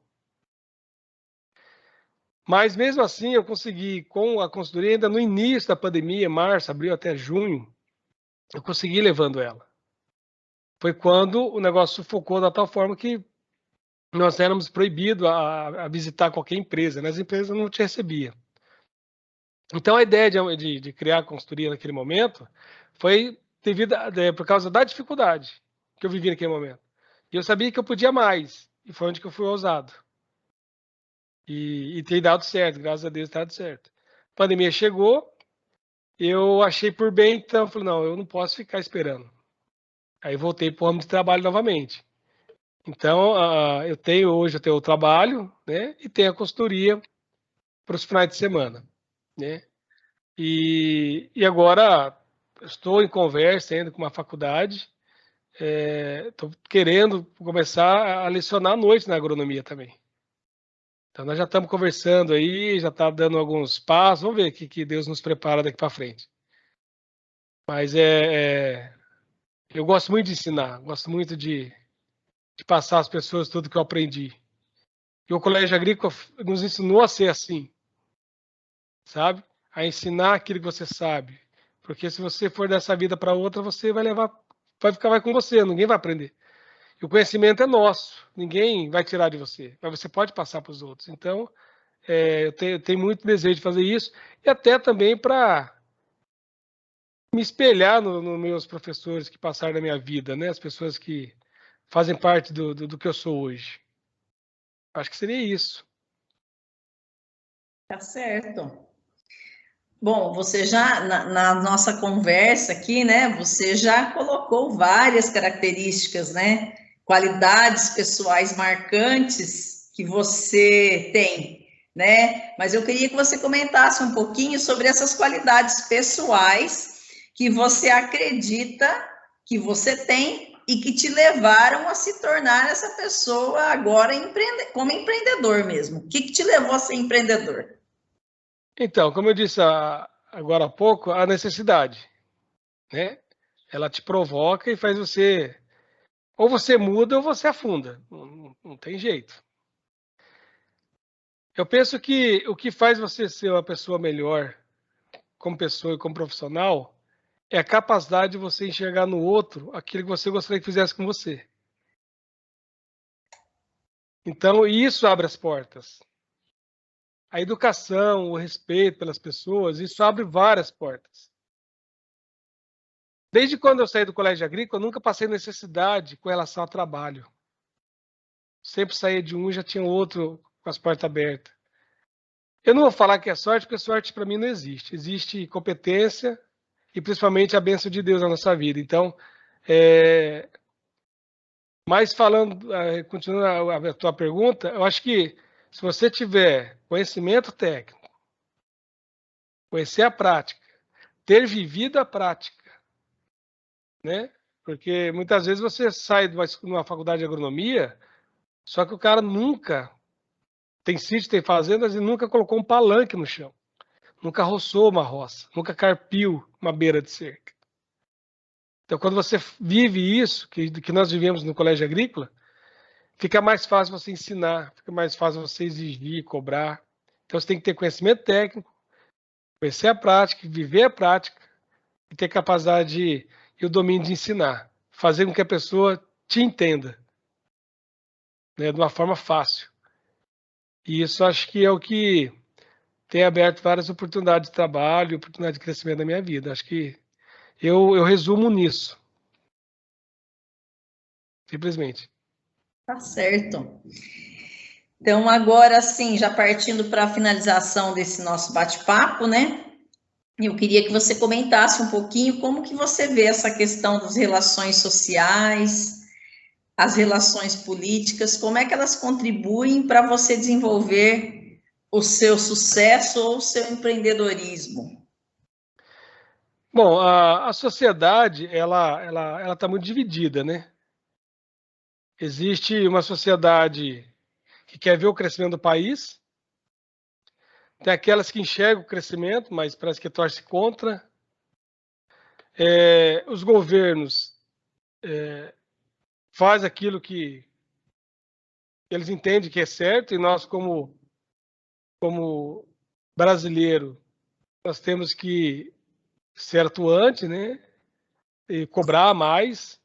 Mas mesmo assim, eu consegui, com a consultoria, ainda no início da pandemia, março, abril até junho, eu consegui levando ela. Foi quando o negócio sufocou da tal forma que nós éramos proibidos a visitar qualquer empresa, né? As empresas não te recebiam. Então, a ideia de criar a consultoria naquele momento foi por causa da dificuldade que eu vivi naquele momento. E eu sabia que eu podia mais, e foi onde que eu fui ousado. E tem dado certo, graças a Deus tem dado certo. A pandemia chegou, eu achei por bem, então falei, não, eu não posso ficar esperando. Aí voltei para o ramo de trabalho novamente. Então, hoje eu tenho o trabalho, né, e tenho a consultoria para os finais de semana, né. E agora estou em conversa ainda com uma faculdade, estou querendo começar a lecionar à noite na agronomia também. Então, nós já estamos conversando aí, já está dando alguns passos, vamos ver o que Deus nos prepara daqui para frente. Mas eu gosto muito de ensinar, gosto muito de passar às pessoas tudo que eu aprendi. E o Colégio Agrícola nos ensinou a ser assim, sabe? A ensinar aquilo que você sabe. Porque se você for dessa vida para outra, você vai com você, ninguém vai aprender. E o conhecimento é nosso, ninguém vai tirar de você, mas você pode passar para os outros. Então, eu tenho muito desejo de fazer isso, e até também para me espelhar nos meus professores que passaram na minha vida, né? As pessoas que fazem parte do que eu sou hoje. Acho que seria isso. Tá certo. Bom, você já, na nossa conversa aqui, né, você já colocou várias características, né, qualidades pessoais marcantes que você tem, né, mas eu queria que você comentasse um pouquinho sobre essas qualidades pessoais que você acredita que você tem e que te levaram a se tornar essa pessoa agora como empreendedor mesmo. O que te levou a ser empreendedor? Então, como eu disse agora há pouco, a necessidade, né? Ela te provoca e faz você, ou você muda ou você afunda, não tem jeito. Eu penso que o que faz você ser uma pessoa melhor como pessoa e como profissional é a capacidade de você enxergar no outro aquilo que você gostaria que fizesse com você. Então, isso abre as portas. A educação, o respeito pelas pessoas, isso abre várias portas. Desde quando eu saí do colégio agrícola, eu nunca passei necessidade com relação ao trabalho. Sempre saía de um e já tinha outro com as portas abertas. Eu não vou falar que é sorte, porque sorte para mim não existe. Existe competência e principalmente a bênção de Deus na nossa vida. Então, mas falando, continuando a tua pergunta, eu acho que se você tiver conhecimento técnico, conhecer a prática, ter vivido a prática, né? Porque muitas vezes você sai de uma faculdade de agronomia, só que o cara nunca tem sítio, tem fazendas e nunca colocou um palanque no chão, nunca roçou uma roça, nunca carpiu uma beira de cerca. Então, quando você vive isso, que nós vivemos no colégio agrícola, fica mais fácil você ensinar, fica mais fácil você exigir, cobrar. Então, você tem que ter conhecimento técnico, conhecer a prática, viver a prática e ter capacidade e o domínio de ensinar, fazer com que a pessoa te entenda, né, de uma forma fácil. E isso acho que é o que tem aberto várias oportunidades de trabalho, oportunidade de crescimento na minha vida. Acho que eu resumo nisso. Simplesmente. Tá certo. Então, agora sim, já partindo para a finalização desse nosso bate-papo, né? Eu queria que você comentasse um pouquinho como que você vê essa questão das relações sociais, as relações políticas, como é que elas contribuem para você desenvolver o seu sucesso ou o seu empreendedorismo? Bom, a sociedade, ela está muito dividida, né? Existe uma sociedade que quer ver o crescimento do país, tem aquelas que enxergam o crescimento, mas parece que torce contra. Os governos fazem aquilo que eles entendem que é certo, e nós, como brasileiro, nós temos que ser atuante, né? E cobrar mais.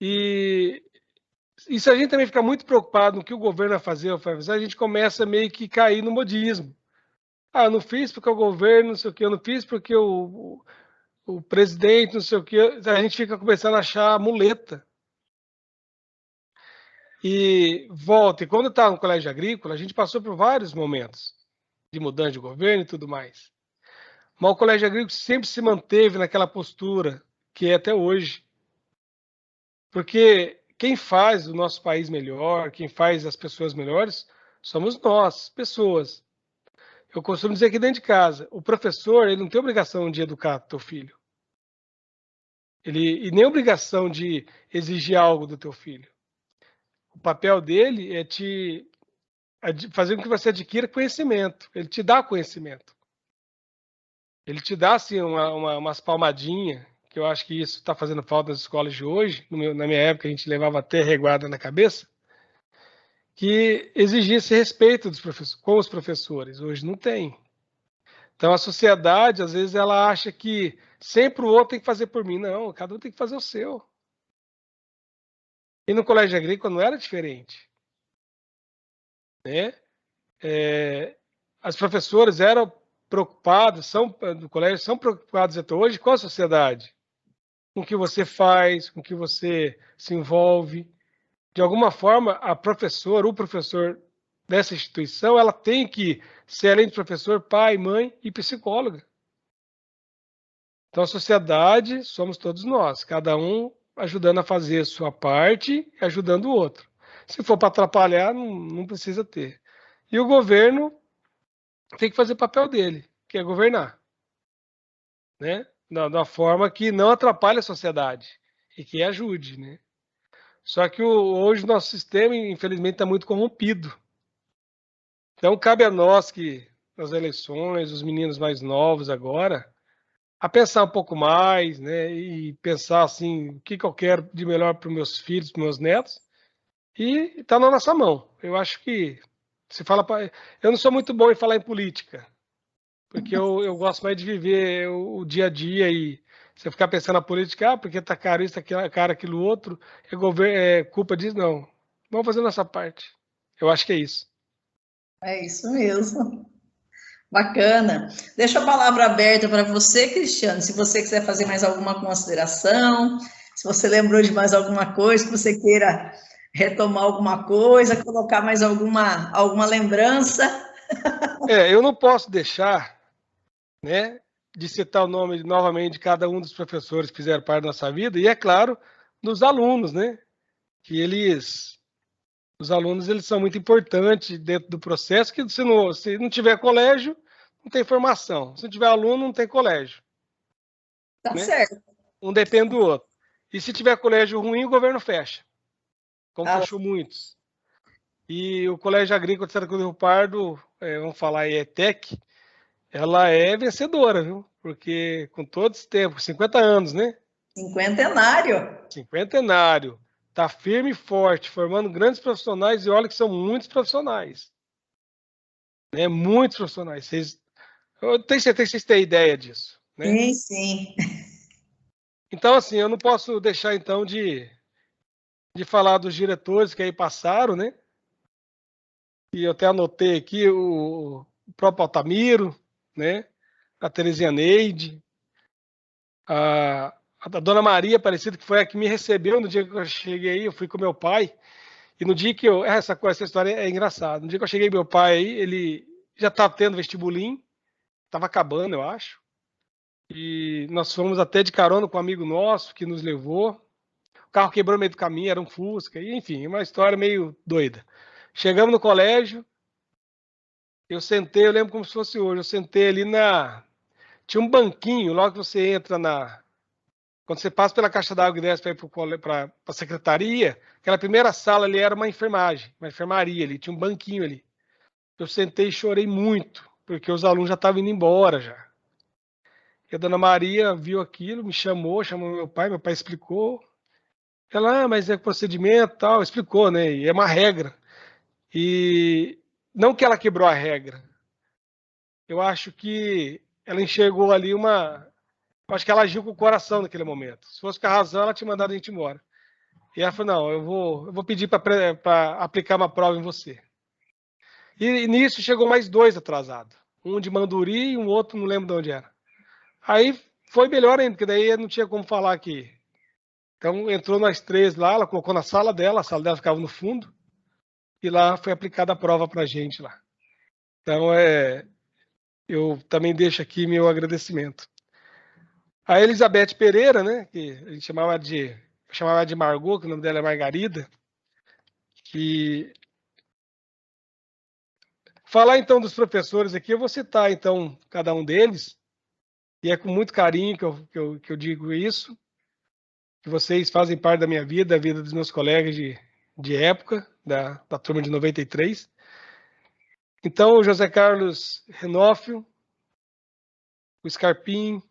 E se a gente também ficar muito preocupado no que o governo vai fazer, a gente começa meio que cair no modismo. Ah, eu não fiz porque o governo, não sei o que, eu não fiz porque o presidente, não sei o que. A gente fica começando a achar muleta. E volta, e quando estava no colégio agrícola, a gente passou por vários momentos de mudança de governo e tudo mais. Mas o colégio agrícola sempre se manteve naquela postura que é até hoje. Porque quem faz o nosso país melhor, quem faz as pessoas melhores, somos nós, pessoas. Eu costumo dizer que dentro de casa, o professor, ele não tem obrigação de educar teu filho. E nem obrigação de exigir algo do teu filho. O papel dele é fazer com que você adquira conhecimento. Ele te dá conhecimento. Ele te dá, assim, umas palmadinhas, que eu acho que isso está fazendo falta nas escolas de hoje. Na minha época, a gente levava até reguada na cabeça, que exigia esse respeito com os professores. Hoje não tem. Então, a sociedade, às vezes, ela acha que sempre o outro tem que fazer por mim. Não, cada um tem que fazer o seu. E no colégio agrícola não era diferente, né? As professoras eram preocupadas, do colégio, são preocupadas até hoje com a sociedade, com o que você faz, com o que você se envolve. De alguma forma, a professora, o professor dessa instituição, ela tem que ser, além de professor, pai, mãe e psicóloga. Então, a sociedade somos todos nós, cada um ajudando a fazer a sua parte, ajudando o outro. Se for para atrapalhar, não precisa ter. E o governo tem que fazer o papel dele, que é governar, né? Da forma que não atrapalhe a sociedade e que ajude, né? Só que hoje o nosso sistema, infelizmente, está muito corrompido. Então, cabe a nós que, nas eleições, os meninos mais novos agora, a pensar um pouco mais, né? E pensar assim, o que eu quero de melhor para os meus filhos, para os meus netos, e está na nossa mão. Eu acho que se fala eu não sou muito bom em falar em política, porque eu gosto mais de viver o dia a dia, e você ficar pensando na política, porque tá caro isso, caro aquilo outro, é culpa disso, não. Vamos fazer nossa parte. Eu acho que é isso. É isso mesmo. Bacana. Deixa a palavra aberta para você, Cristiano. Se você quiser fazer mais alguma consideração, se você lembrou de mais alguma coisa, que você queira retomar alguma coisa, colocar mais alguma lembrança. Eu não posso deixar, né, de citar o nome novamente de cada um dos professores que fizeram parte da nossa vida, e é claro, dos alunos, né, que os alunos, eles são muito importantes dentro do processo, que se não tiver colégio, não tem formação. Se não tiver aluno, não tem colégio. Tá Né? certo. Um depende do outro. E se tiver colégio ruim, o governo fecha, como fechou muitos. E o Colégio Agrícola de Santa Cruz do Rio Pardo, vamos falar aí, ETEC, ela é vencedora, viu? Porque com todo esse tempo, 50 anos, né? Cinquentenário. Cinquentenário. Está firme e forte, formando grandes profissionais, e olha que são muitos profissionais. Né? Muitos profissionais. Eu tenho certeza que vocês têm ideia disso. Né? Sim, sim. Então, assim, eu não posso deixar, então, de falar dos diretores que aí passaram, né? E eu até anotei aqui o próprio Altamiro, né? A Terezinha Neide, a Dona Maria Aparecida, que foi a que me recebeu no dia que eu cheguei aí, eu fui com meu pai. E no dia que essa história é engraçada. No dia que eu cheguei, meu pai aí, ele já estava tendo vestibulim, estava acabando, eu acho. E nós fomos até de carona com um amigo nosso que nos levou. O carro quebrou no meio do caminho, era um Fusca, e, enfim, uma história meio doida. Chegamos no colégio, eu sentei, eu lembro como se fosse hoje, eu sentei ali tinha um banquinho, logo que você entra quando você passa pela caixa d'água e desce para ir para a secretaria, aquela primeira sala ali era uma enfermaria ali, tinha um banquinho ali. Eu sentei e chorei muito, porque os alunos já estavam indo embora já. E a dona Maria viu aquilo, me chamou meu pai explicou. Ela, mas é procedimento e tal, explicou, né? E é uma regra. E não que ela quebrou a regra, eu acho que ela enxergou ali eu acho que ela agiu com o coração naquele momento. Se fosse com a razão, ela tinha mandado a gente embora. E ela falou, não, eu vou pedir para aplicar uma prova em você. E nisso chegou mais 2 atrasados. Um de Manduri e um outro, não lembro de onde era. Aí foi melhor ainda, porque daí não tinha como falar aqui. Então entrou nós 3 lá, ela colocou na sala dela, a sala dela ficava no fundo, e lá foi aplicada a prova para a gente lá. Então eu também deixo aqui meu agradecimento. A Elizabeth Pereira, né, que a gente chamava de Margot, que o nome dela é Margarida, que falar então dos professores aqui, eu vou citar então cada um deles, e é com muito carinho que eu digo isso, que vocês fazem parte da minha vida, da vida dos meus colegas de época, da turma de 93. Então, o José Carlos Renófio, o Scarpim,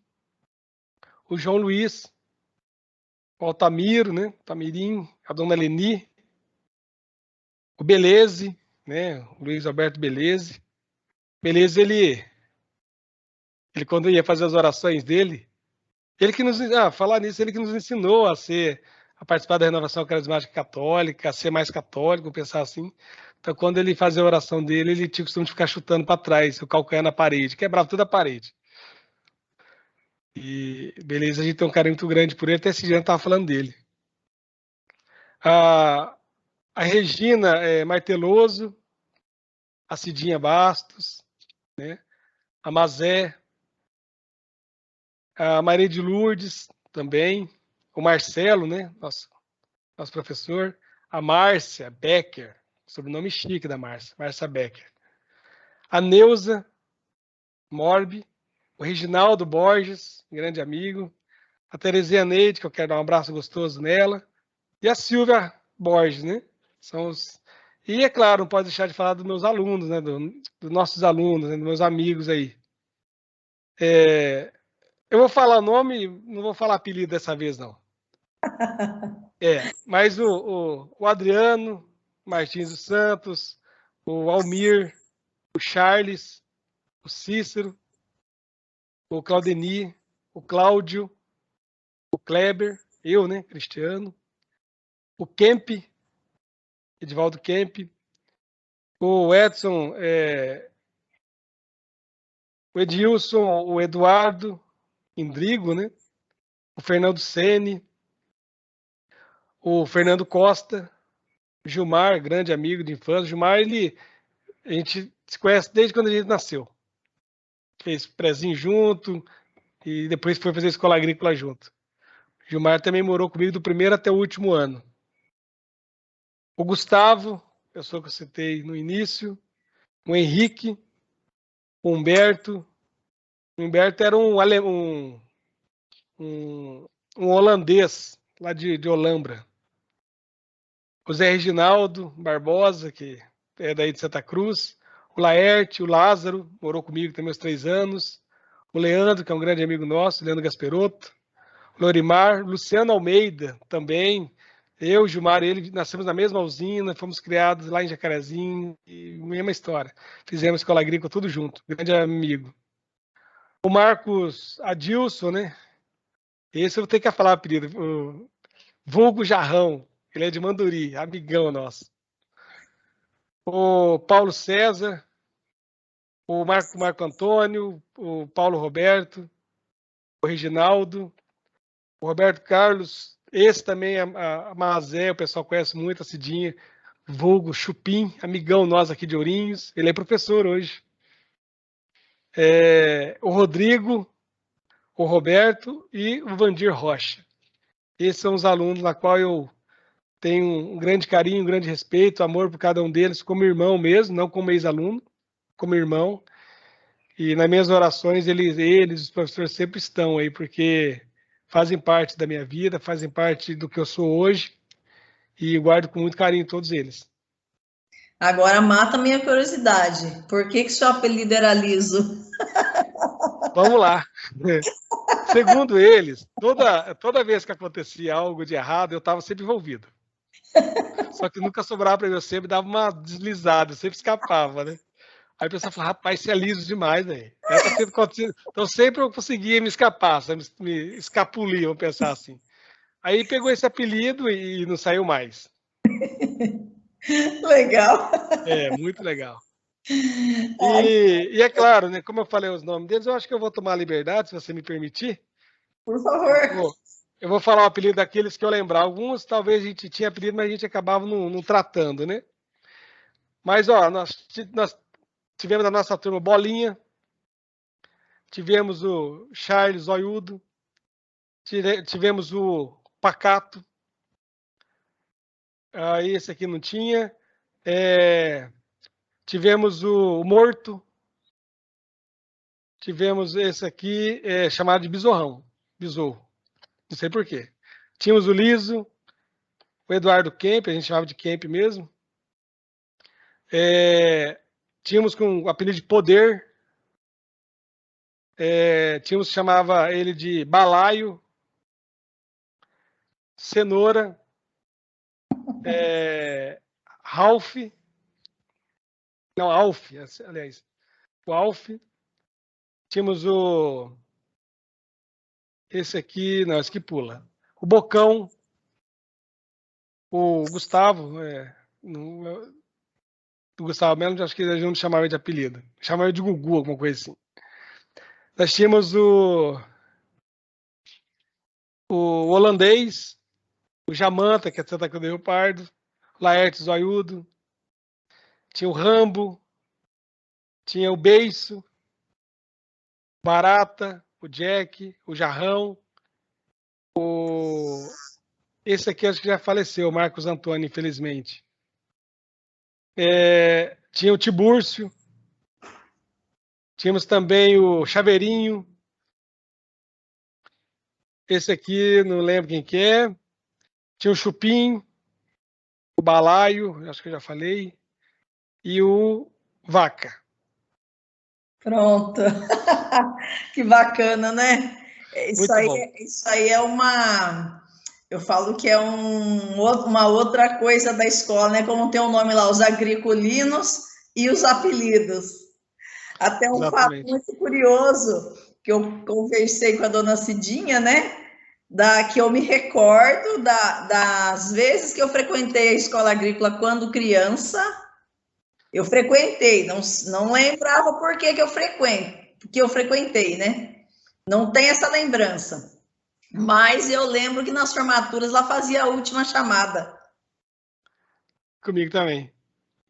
o João Luiz, o Altamiro, né, Tamirim, a dona Leni, o Beleze, né, o Luiz Alberto Beleze. Beleze, ele quando ia fazer as orações dele, ele que nos, falar nisso, ele que nos ensinou a participar da renovação carismática católica, a ser mais católico, pensar assim. Então, quando ele fazia a oração dele, ele tinha o costume de ficar chutando para trás, o calcanhar na parede, quebrava toda a parede. E beleza, a gente tem um carinho muito grande por ele, até esse dia eu estava falando dele. A Regina Marteloso, a Cidinha Bastos, né? A Mazé, a Maria de Lourdes também, o Marcelo, né? Nosso professor, a Márcia Becker, sobrenome chique da Márcia Becker, a Neuza Morbi, o Reginaldo Borges, grande amigo, a Terezinha Neide, que eu quero dar um abraço gostoso nela, e a Silvia Borges, né? São os... E, é claro, não pode deixar de falar dos meus alunos, né? Dos nossos alunos, né? Dos meus amigos aí. Eu vou falar o nome, não vou falar apelido dessa vez, não. Mas o Adriano Martins dos Santos, o Almir, o Charles, o Cícero, o Claudeni, o Cláudio, o Kleber, eu, né, Cristiano, o Kemp, Edivaldo Kemp, o Edson, o Edilson, o Eduardo Indrigo, né, o Fernando Sene, o Fernando Costa, o Gilmar, grande amigo de infância. O Gilmar, a gente se conhece desde quando a gente nasceu. Fez prezinho junto e depois foi fazer escola agrícola junto. O Gilmar também morou comigo do primeiro até o último ano. O Gustavo, pessoa que eu citei no início, o Henrique, o Humberto. O Humberto era um holandês lá de Olambra. O Zé Reginaldo Barbosa, que é daí de Santa Cruz. O Laerte, o Lázaro, morou comigo também uns 3 anos. O Leandro, que é um grande amigo nosso, Leandro Gasperotto. O Lorimar, Luciano Almeida, também. Eu, Gilmar e ele nascemos na mesma usina, fomos criados lá em Jacarezinho, e mesma história. Fizemos escola agrícola tudo junto, grande amigo. O Marcos Adilson, né? Esse eu vou ter que falar o apelido. O vulgo Jarrão, ele é de Manduri, amigão nosso. O Paulo César, o Marco Antônio, o Paulo Roberto, o Reginaldo, o Roberto Carlos, esse também, a Mazé, o pessoal conhece muito, a Cidinha, vulgo Chupim, amigão nosso aqui de Ourinhos, ele é professor hoje. O Rodrigo, o Roberto e o Vandir Rocha. Esses são os alunos na qual eu tenho um grande carinho, um grande respeito, amor por cada um deles, como irmão mesmo, não como ex-aluno. como irmão. E nas minhas orações, eles, os professores, sempre estão aí, porque fazem parte da minha vida, fazem parte do que eu sou hoje, e guardo com muito carinho todos eles. Agora mata a minha curiosidade. Por que seu apelido era Liso? Vamos lá. Segundo eles, toda vez que acontecia algo de errado, eu estava sempre envolvido. Só que nunca sobrava para mim, eu sempre dava uma deslizada, eu sempre escapava, né? Aí o pessoal falou, rapaz, você é liso demais, velho. Tá tendo acontecido. Então sempre eu conseguia me escapar, me escapulir, vamos pensar assim. Aí pegou esse apelido e não saiu mais. Legal. É, muito legal. E é claro, né? Como eu falei os nomes deles, eu acho que eu vou tomar a liberdade, se você me permitir. Por favor. Eu vou falar o apelido daqueles que eu lembrar. Alguns talvez a gente tinha apelido, mas a gente acabava não tratando, né? Mas, ó, nós tivemos na nossa turma Bolinha, tivemos o Charles Zoiudo, tivemos o Pacato, esse aqui não tinha, tivemos o Morto, tivemos esse aqui chamado de Besourrão, Besouro, não sei porquê. Tínhamos o Liso, o Eduardo Kemp, a gente chamava de Kemp mesmo. Tínhamos com o apelido de Poder, tínhamos que chamava ele de Balaio, Cenoura, Ralph, não, Alf, aliás, o Alf. Tínhamos esse aqui, não, esse aqui pula. O Bocão, o Gustavo, o Gustavo Melo, acho que a gente não chamava de apelido, chamava de Gugu, alguma coisa assim. Nós tínhamos o holandês, o Jamanta, que é de Santa Cruz do Rio Pardo, Laertes Zoiudo, tinha o Rambo, tinha o Beiço, Barata, o Jack, o Jarrão, esse aqui acho que já faleceu, o Marcos Antônio, infelizmente. Tinha o Tibúrcio, tínhamos também o Chaveirinho, esse aqui não lembro quem que é, tinha o Chupim, o Balaio, acho que eu já falei, e o Vaca. Pronto. Que bacana, né? Muito bom. Isso aí é uma. Eu falo que é uma outra coisa da escola, né? Como tem o nome lá, os agriculinos e os apelidos. Até um fato muito curioso que eu conversei com a dona Cidinha, né? Que eu me recordo das vezes que eu frequentei a escola agrícola quando criança. Eu frequentei, não lembrava por que eu frequentei, né? Não tem essa lembrança. Mas eu lembro que nas formaturas ela fazia a última chamada. Comigo também.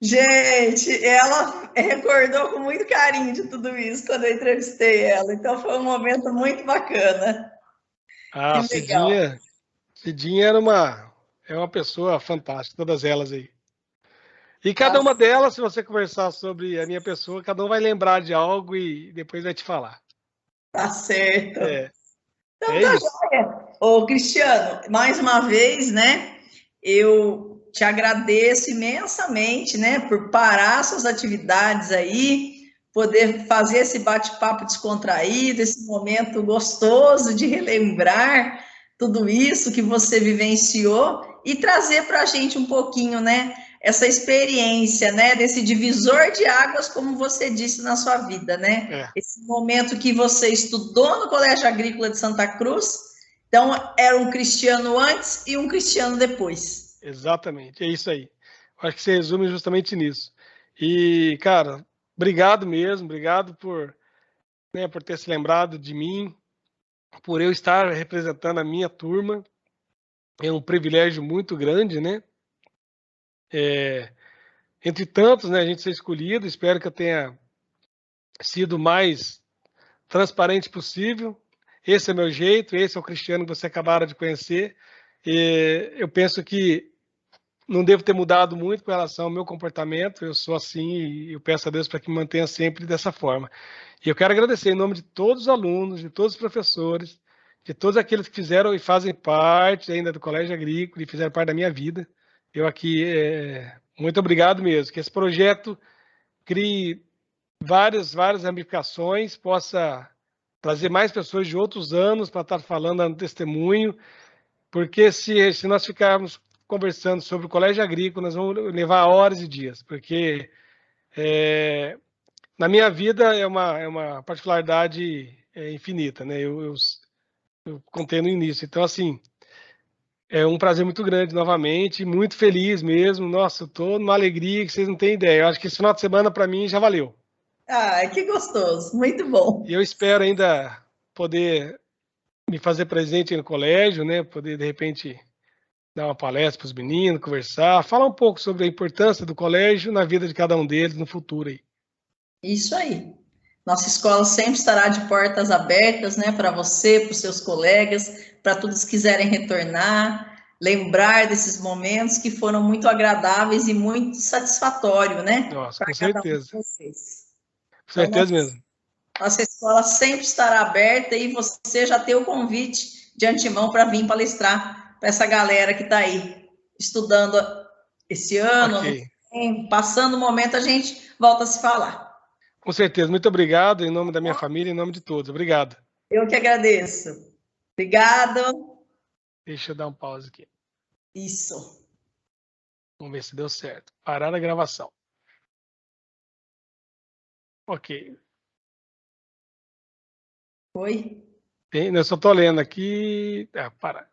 Gente, ela recordou com muito carinho de tudo isso quando eu entrevistei ela. Então foi um momento muito bacana. Ah, Cidinha era uma pessoa fantástica, todas elas aí. E cada uma delas, se você conversar sobre a minha pessoa, cada um vai lembrar de algo e depois vai te falar. Tá certo. Então tá isso. Joia. Ô, Cristiano, mais uma vez, né? Eu te agradeço imensamente, né, por parar suas atividades aí, poder fazer esse bate-papo descontraído, esse momento gostoso de relembrar tudo isso que você vivenciou e trazer para a gente um pouquinho, né, essa experiência, né, desse divisor de águas, como você disse na sua vida, né? Esse momento que você estudou no Colégio Agrícola de Santa Cruz, então era um cristiano antes e um cristiano depois. Exatamente, é isso aí. Eu acho que você resume justamente nisso. E, cara, obrigado mesmo, obrigado por ter se lembrado de mim, por eu estar representando a minha turma. É um privilégio muito grande, né? Entre tantos, né, a gente ser escolhido, espero que eu tenha sido o mais transparente possível. Esse é meu jeito, esse é o Cristiano que você acabaram de conhecer. E eu penso que não devo ter mudado muito com relação ao meu comportamento, eu sou assim e eu peço a Deus para que me mantenha sempre dessa forma. E eu quero agradecer em nome de todos os alunos, de todos os professores, de todos aqueles que fizeram e fazem parte ainda do Colégio Agrícola e fizeram parte da minha vida. Eu aqui, muito obrigado mesmo, que esse projeto crie várias ramificações, possa trazer mais pessoas de outros anos para estar falando, dando testemunho, porque se nós ficarmos conversando sobre o colégio agrícola, nós vamos levar horas e dias, porque na minha vida é uma particularidade infinita, né? Eu contei no início. Então, assim, é um prazer muito grande novamente, muito feliz mesmo. Nossa, eu estou numa alegria que vocês não têm ideia. Eu acho que esse final de semana, para mim, já valeu. Ah, que gostoso, muito bom. E eu espero ainda poder me fazer presente no colégio, né? Poder, de repente, dar uma palestra para os meninos, conversar, falar um pouco sobre a importância do colégio na vida de cada um deles no futuro aí. Isso aí. Nossa escola sempre estará de portas abertas, né, para você, para os seus colegas, para todos que quiserem retornar, lembrar desses momentos que foram muito agradáveis e muito satisfatórios, né, Nossa, para com cada um de certeza. vocês. Com Então, certeza mesmo. nossa escola sempre estará aberta e você já tem o convite de antemão para vir palestrar para essa galera que está aí estudando esse ano, ano que Ok. vem, passando o momento, a gente volta a se falar. Com certeza. Muito obrigado em nome da minha família, em nome de todos. Obrigado. Eu que agradeço. Obrigada. Deixa eu dar um pause aqui. Isso. Vamos ver se deu certo. Parar a gravação. Ok. Foi? Eu só estou lendo aqui. Parar.